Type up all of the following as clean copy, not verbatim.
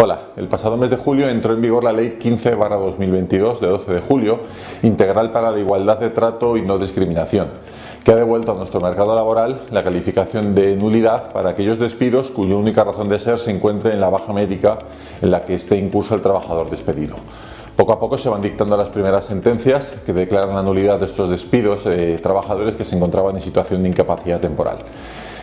Hola, el pasado mes de julio entró en vigor la Ley 15/2022 de 12 de julio, integral para la igualdad de trato y no discriminación, que ha devuelto a nuestro mercado laboral la calificación de nulidad para aquellos despidos cuya única razón de ser se encuentre en la baja médica en la que esté incurso el trabajador despedido. Poco a poco se van dictando las primeras sentencias que declaran la nulidad de estos despidos de trabajadores que se encontraban en situación de incapacidad temporal.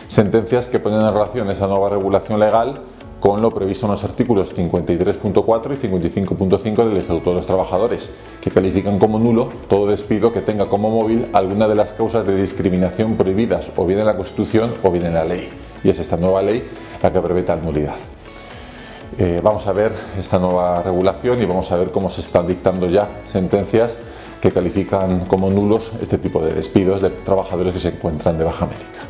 Sentencias que ponen en relación esa nueva regulación legal con lo previsto en los artículos 53.4 y 55.5 del Estatuto de los Trabajadores, que califican como nulo todo despido que tenga como móvil alguna de las causas de discriminación prohibidas o bien en la Constitución o bien en la ley. Y es esta nueva ley la que prevé tal nulidad. Vamos a ver esta nueva regulación y vamos a ver cómo se están dictando ya sentencias que califican como nulos este tipo de despidos de trabajadores que se encuentran de baja médica.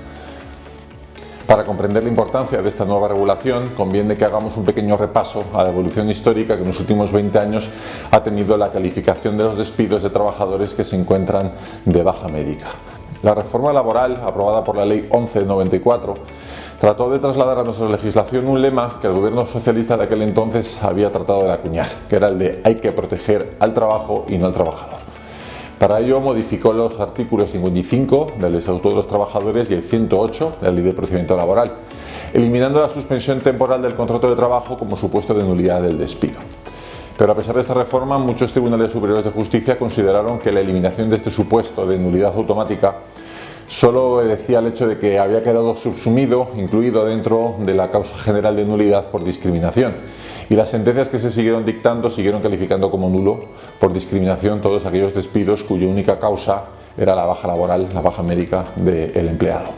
Para comprender la importancia de esta nueva regulación, conviene que hagamos un pequeño repaso a la evolución histórica que en los últimos 20 años ha tenido la calificación de los despidos de trabajadores que se encuentran de baja médica. La reforma laboral, aprobada por la Ley 11 de 94, trató de trasladar a nuestra legislación un lema que el gobierno socialista de aquel entonces había tratado de acuñar, que era el de hay que proteger al trabajo y no al trabajador. Para ello modificó los artículos 55 del Estatuto de los Trabajadores y el 108 de la Ley de Procedimiento Laboral, eliminando la suspensión temporal del contrato de trabajo como supuesto de nulidad del despido. Pero a pesar de esta reforma, muchos tribunales superiores de justicia consideraron que la eliminación de este supuesto de nulidad automática solo obedecía al hecho de que había quedado subsumido, incluido dentro de la causa general de nulidad por discriminación. Y las sentencias que se siguieron dictando siguieron calificando como nulo por discriminación todos aquellos despidos cuya única causa era la baja laboral, la baja médica del empleado.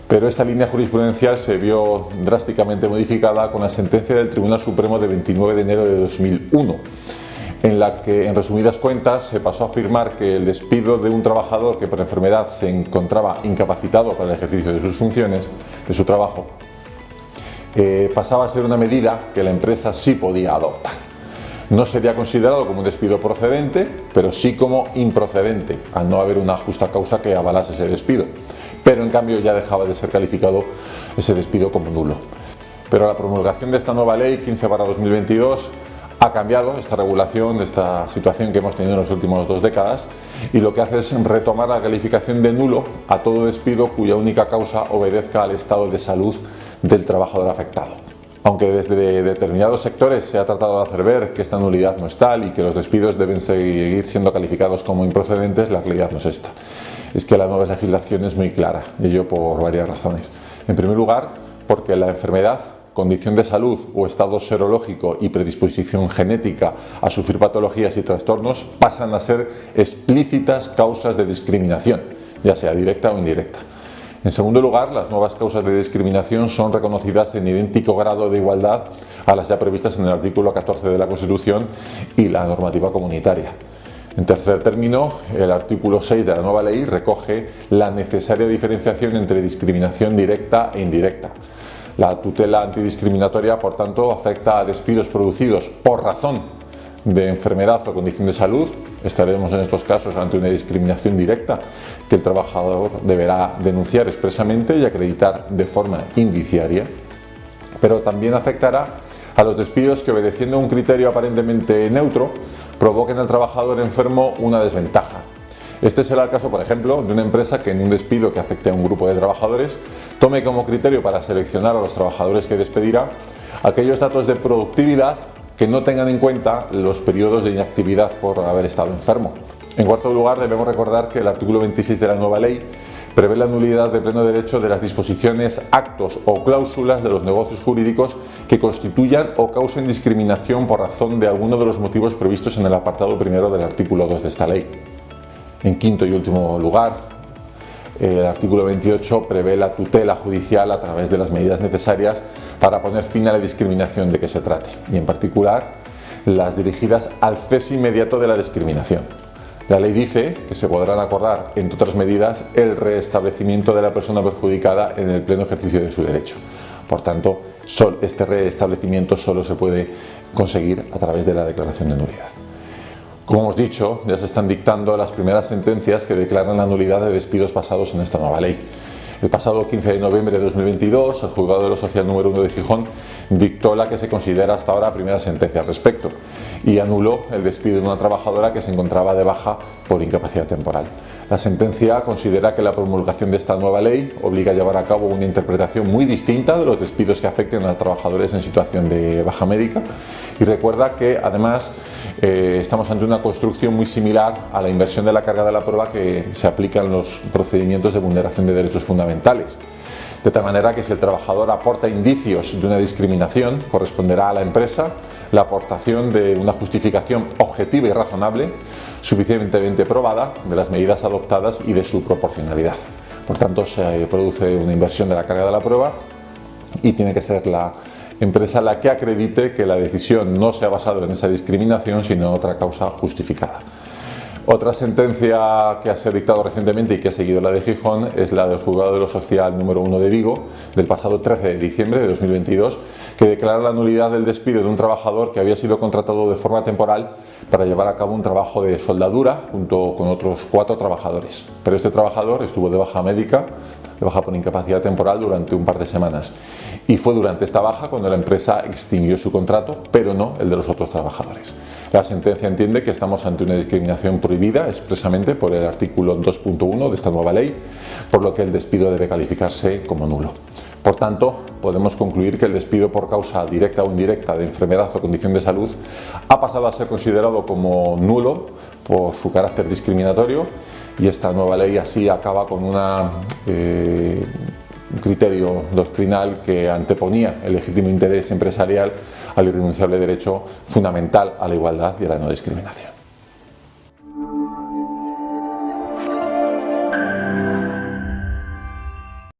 Pero esta línea jurisprudencial se vio drásticamente modificada con la sentencia del Tribunal Supremo de 29 de enero de 2001, en la que, en resumidas cuentas, se pasó a afirmar que el despido de un trabajador que por enfermedad se encontraba incapacitado para el ejercicio de sus funciones, de su trabajo, pasaba a ser una medida que la empresa sí podía adoptar. No sería considerado como un despido procedente, pero sí como improcedente, al no haber una justa causa que avalase ese despido. Pero en cambio ya dejaba de ser calificado ese despido como nulo. Pero la promulgación de esta nueva ley 15/2022 ha cambiado esta regulación, esta situación que hemos tenido en las últimas 2 décadas, y lo que hace es retomar la calificación de nulo a todo despido cuya única causa obedezca al estado de salud del trabajador afectado. Aunque desde determinados sectores se ha tratado de hacer ver que esta nulidad no es tal y que los despidos deben seguir siendo calificados como improcedentes, la realidad no es esta. Es que la nueva legislación es muy clara, y ello por varias razones. En primer lugar, porque la enfermedad, condición de salud o estado serológico y predisposición genética a sufrir patologías y trastornos pasan a ser explícitas causas de discriminación, ya sea directa o indirecta. En segundo lugar, las nuevas causas de discriminación son reconocidas en idéntico grado de igualdad a las ya previstas en el artículo 14 de la Constitución y la normativa comunitaria. En tercer término, el artículo 6 de la nueva ley recoge la necesaria diferenciación entre discriminación directa e indirecta. La tutela antidiscriminatoria, por tanto, afecta a despidos producidos por razón de enfermedad o condición de salud. Estaremos en estos casos ante una discriminación directa que el trabajador deberá denunciar expresamente y acreditar de forma indiciaria, pero también afectará a los despidos que, obedeciendo a un criterio aparentemente neutro, provoquen al trabajador enfermo una desventaja. Este será el caso, por ejemplo, de una empresa que en un despido que afecte a un grupo de trabajadores tome como criterio para seleccionar a los trabajadores que despedirá aquellos datos de productividad que no tengan en cuenta los periodos de inactividad por haber estado enfermo. En cuarto lugar, debemos recordar que el artículo 26 de la nueva ley prevé la nulidad de pleno derecho de las disposiciones, actos o cláusulas de los negocios jurídicos que constituyan o causen discriminación por razón de alguno de los motivos previstos en el apartado primero del artículo 2 de esta ley. En quinto y último lugar, el artículo 28 prevé la tutela judicial a través de las medidas necesarias para poner fin a la discriminación de que se trate, y en particular las dirigidas al cese inmediato de la discriminación. La ley dice que se podrán acordar, entre otras medidas, el restablecimiento de la persona perjudicada en el pleno ejercicio de su derecho. Por tanto, este restablecimiento solo se puede conseguir a través de la declaración de nulidad. Como hemos dicho, ya se están dictando las primeras sentencias que declaran la nulidad de despidos basados en esta nueva ley. El pasado 15 de noviembre de 2022, el Juzgado de lo Social número 1 de Gijón dictó la que se considera hasta ahora primera sentencia al respecto y anuló el despido de una trabajadora que se encontraba de baja por incapacidad temporal. La sentencia considera que la promulgación de esta nueva ley obliga a llevar a cabo una interpretación muy distinta de los despidos que afecten a trabajadores en situación de baja médica y recuerda que además estamos ante una construcción muy similar a la inversión de la carga de la prueba que se aplica en los procedimientos de vulneración de derechos fundamentales. De tal manera que si el trabajador aporta indicios de una discriminación, corresponderá a la empresa la aportación de una justificación objetiva y razonable, suficientemente probada, de las medidas adoptadas y de su proporcionalidad. Por tanto, se produce una inversión de la carga de la prueba y tiene que ser la empresa la que acredite que la decisión no se ha basado en esa discriminación, sino en otra causa justificada. Otra sentencia que se ha dictado recientemente y que ha seguido la de Gijón es la del Juzgado de lo Social número 1 de Vigo del pasado 13 de diciembre de 2022, que declara la nulidad del despido de un trabajador que había sido contratado de forma temporal para llevar a cabo un trabajo de soldadura junto con otros 4 trabajadores. Pero este trabajador estuvo de baja médica, de baja por incapacidad temporal durante un par de semanas. Y fue durante esta baja cuando la empresa extinguió su contrato, pero no el de los otros trabajadores. La sentencia entiende que estamos ante una discriminación prohibida expresamente por el artículo 2.1 de esta nueva ley, por lo que el despido debe calificarse como nulo. Por tanto, podemos concluir que el despido por causa directa o indirecta de enfermedad o condición de salud ha pasado a ser considerado como nulo por su carácter discriminatorio y esta nueva ley así acaba con un criterio doctrinal que anteponía el legítimo interés empresarial al irrenunciable derecho fundamental a la igualdad y a la no discriminación.